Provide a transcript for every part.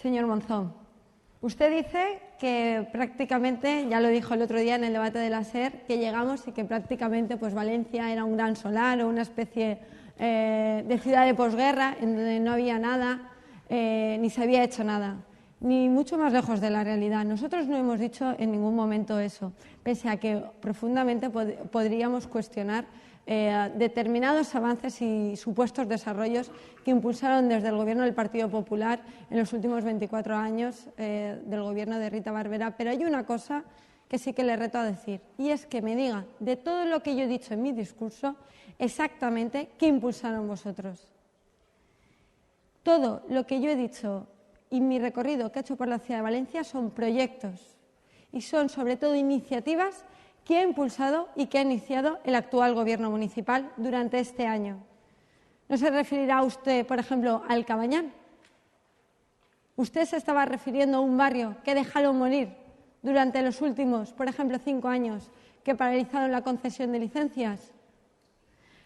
Señor Monzón, usted dice que prácticamente, ya lo dijo el otro día en el debate de la SER, que llegamos y que prácticamente pues Valencia era un gran solar o una especie de ciudad de posguerra en donde no había nada, ni se había hecho nada, ni mucho más lejos de la realidad. Nosotros no hemos dicho en ningún momento eso, pese a que profundamente podríamos cuestionar determinados avances y supuestos desarrollos que impulsaron desde el Gobierno del Partido Popular en los últimos 24 años del Gobierno de Rita Barberá. Pero hay una cosa que sí que le reto a decir, y es que me diga de todo lo que yo he dicho en mi discurso exactamente qué impulsaron vosotros. Todo lo que yo he dicho y mi recorrido que he hecho por la ciudad de Valencia son proyectos y son sobre todo iniciativas que ha impulsado y que ha iniciado el actual Gobierno municipal durante este año. ¿No se referirá usted, por ejemplo, al Cabañán? Usted se estaba refiriendo a un barrio que dejaron morir durante los últimos, por ejemplo, 5 años, que paralizaron la concesión de licencias.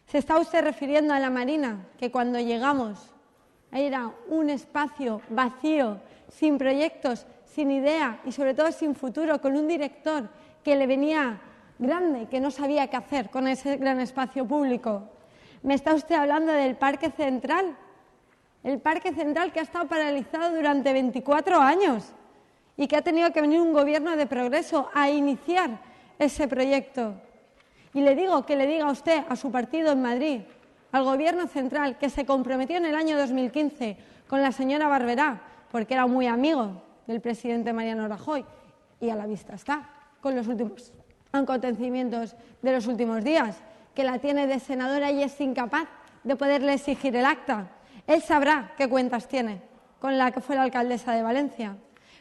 ¿Se está usted refiriendo a la Marina, que cuando llegamos era un espacio vacío, sin proyectos, sin idea y sobre todo sin futuro, con un director que le venía grande, que no sabía qué hacer con ese gran espacio público? ¿Me está usted hablando del Parque Central? El Parque Central que ha estado paralizado durante 24 años y que ha tenido que venir un gobierno de progreso a iniciar ese proyecto. Y le digo que le diga a usted, a su partido en Madrid, al Gobierno central, que se comprometió en el año 2015 con la señora Barberá, porque era muy amigo del presidente Mariano Rajoy, y a la vista está, con los últimos acontecimientos de los últimos días, que la tiene de senadora y es incapaz de poderle exigir el acta. Él sabrá qué cuentas tiene con la que fue la alcaldesa de Valencia,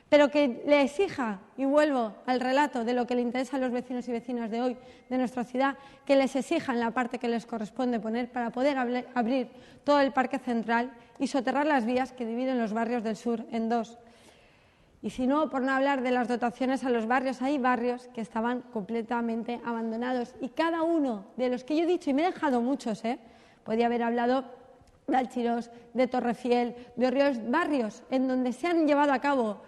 pero que le exija, y vuelvo al relato de lo que le interesa a los vecinos y vecinas de hoy, de nuestra ciudad, que les exijan la parte que les corresponde poner para poder abrir todo el Parque Central y soterrar las vías que dividen los barrios del sur en dos. Y si no, por no hablar de las dotaciones a los barrios, hay barrios que estaban completamente abandonados y cada uno de los que yo he dicho, y me he dejado muchos, podía haber hablado de Alchirós, de Torrefiel, de Orriols, barrios en donde se han llevado a cabo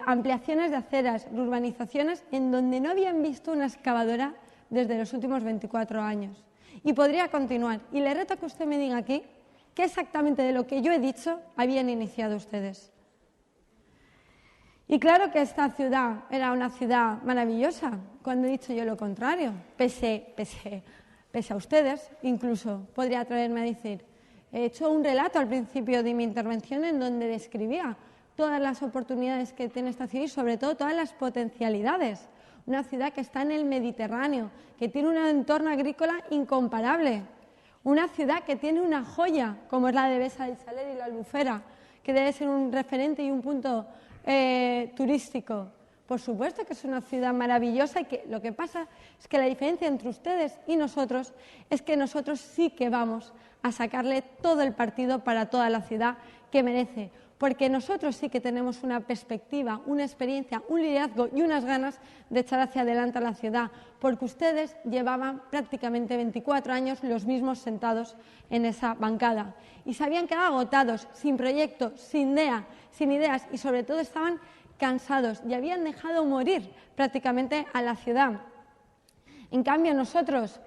ampliaciones de aceras, urbanizaciones en donde no habían visto una excavadora desde los últimos 24 años. Y podría continuar. Y le reto a que usted me diga aquí qué exactamente de lo que yo he dicho habían iniciado ustedes. Y claro que esta ciudad era una ciudad maravillosa, cuando he dicho yo lo contrario, pese a ustedes, incluso podría atreverme a decir. He hecho un relato al principio de mi intervención en donde describía todas las oportunidades que tiene esta ciudad y sobre todo todas las potencialidades. Una ciudad que está en el Mediterráneo, que tiene un entorno agrícola incomparable. Una ciudad que tiene una joya, como es la de Besa del Saler y la Albufera, que debe ser un referente y un punto turístico. Por supuesto que es una ciudad maravillosa y que lo que pasa es que la diferencia entre ustedes y nosotros es que nosotros sí que vamos a sacarle todo el partido para toda la ciudad que merece, porque nosotros sí que tenemos una perspectiva, una experiencia, un liderazgo y unas ganas de echar hacia adelante a la ciudad, porque ustedes llevaban prácticamente 24 años los mismos sentados en esa bancada y se habían quedado agotados, sin proyecto, sin ideas y sobre todo estaban cansados y habían dejado morir prácticamente a la ciudad. En cambio nosotros,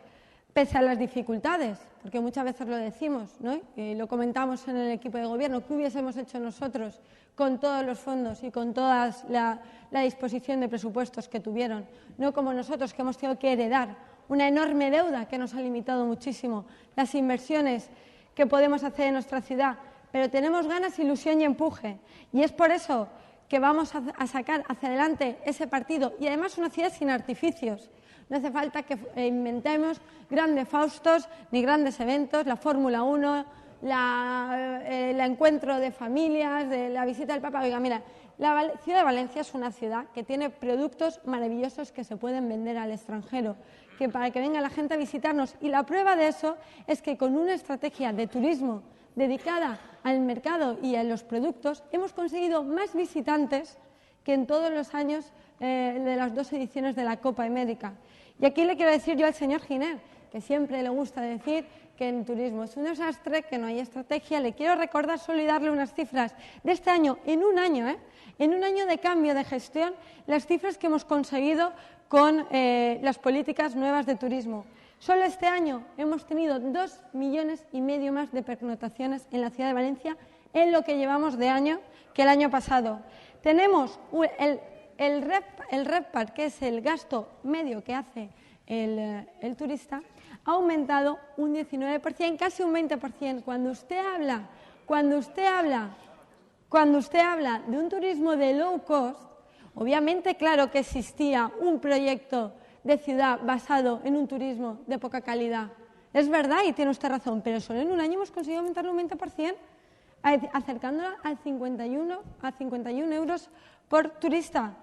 pese a las dificultades, porque muchas veces lo decimos, ¿no? Lo comentamos en el equipo de gobierno, ¿qué hubiésemos hecho nosotros con todos los fondos y con toda la disposición de presupuestos que tuvieron? No como nosotros, que hemos tenido que heredar una enorme deuda que nos ha limitado muchísimo las inversiones que podemos hacer en nuestra ciudad, pero tenemos ganas, ilusión y empuje. Y es por eso que vamos a sacar hacia adelante ese partido y además una ciudad sin artificios. No hace falta que inventemos grandes faustos ni grandes eventos, la Fórmula 1, el encuentro de familias, de la visita del Papa. Oiga, mira, la ciudad de Valencia es una ciudad que tiene productos maravillosos que se pueden vender al extranjero, que para que venga la gente a visitarnos. Y la prueba de eso es que con una estrategia de turismo dedicada al mercado y a los productos, hemos conseguido más visitantes que en todos los años de las 2 ediciones de la Copa América. Y aquí le quiero decir yo al señor Giner que siempre le gusta decir que en turismo es un desastre, que no hay estrategia. Le quiero recordar solo y darle unas cifras de este año, en un año de cambio de gestión, las cifras que hemos conseguido con las políticas nuevas de turismo. Solo este año hemos tenido 2,5 millones más de pernoctaciones en la ciudad de Valencia en lo que llevamos de año que el año pasado. Tenemos el RevPAR, que es el gasto medio que hace el turista, ha aumentado un 19%, casi un 20%. Cuando usted habla de un turismo de low cost, obviamente, claro que existía un proyecto de ciudad basado en un turismo de poca calidad. Es verdad y tiene usted razón, pero solo en un año hemos conseguido aumentarlo un 20%, acercándola a 51 euros por turista.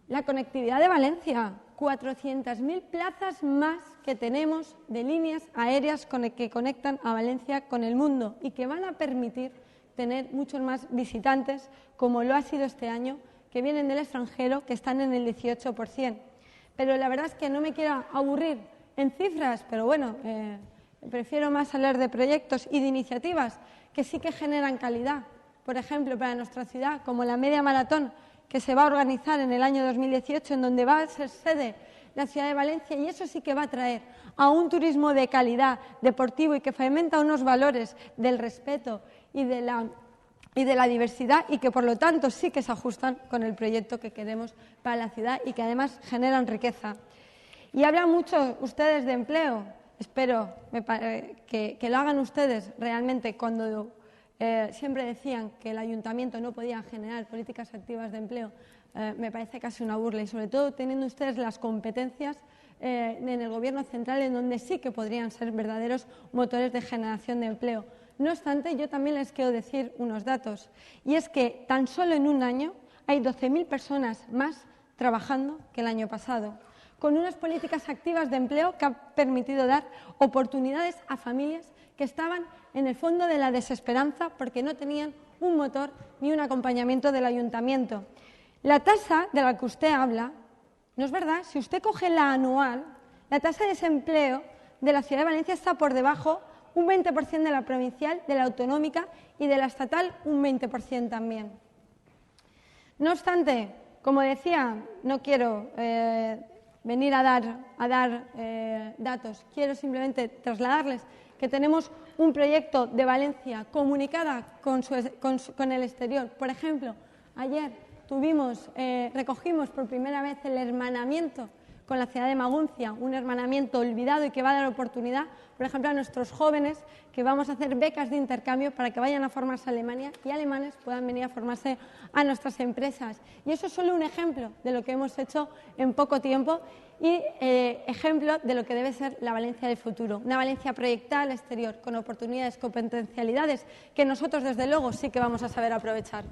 La conectividad de Valencia, 400.000 plazas más que tenemos de líneas aéreas que conectan a Valencia con el mundo y que van a permitir tener muchos más visitantes, como lo ha sido este año, que vienen del extranjero, que están en el 18%. Pero la verdad es que no me quiero aburrir en cifras, pero bueno, prefiero más hablar de proyectos y de iniciativas que sí que generan calidad. Por ejemplo, para nuestra ciudad, como la media maratón que se va a organizar en el año 2018, en donde va a ser sede la ciudad de Valencia, y eso sí que va a traer a un turismo de calidad, deportivo, y que fomenta unos valores del respeto y de la diversidad, y que por lo tanto sí que se ajustan con el proyecto que queremos para la ciudad y que además generan riqueza. Y hablan mucho ustedes de empleo. Espero que lo hagan ustedes realmente cuando siempre decían que el ayuntamiento no podía generar políticas activas de empleo. Me parece casi una burla, y sobre todo teniendo ustedes las competencias en el Gobierno central, en donde sí que podrían ser verdaderos motores de generación de empleo. No obstante, yo también les quiero decir unos datos, y es que tan solo en un año hay 12.000 personas más trabajando que el año pasado, con unas políticas activas de empleo que han permitido dar oportunidades a familias que estaban en el fondo de la desesperanza porque no tenían un motor ni un acompañamiento del ayuntamiento. La tasa de la que usted habla, no es verdad. Si usted coge la anual, la tasa de desempleo de la ciudad de Valencia está por debajo un 20% de la provincial, de la autonómica, y de la estatal un 20% también. No obstante, como decía, no quiero venir a dar datos, quiero simplemente trasladarles que tenemos un proyecto de Valencia comunicada con el exterior. Por ejemplo, ayer recogimos por primera vez el hermanamiento con la ciudad de Maguncia, un hermanamiento olvidado y que va a dar oportunidad, por ejemplo, a nuestros jóvenes, que vamos a hacer becas de intercambio para que vayan a formarse a Alemania y alemanes puedan venir a formarse a nuestras empresas. Y eso es solo un ejemplo de lo que hemos hecho en poco tiempo y ejemplo de lo que debe ser la Valencia del futuro. Una Valencia proyectada al exterior, con oportunidades, con potencialidades que nosotros, desde luego, sí que vamos a saber aprovechar.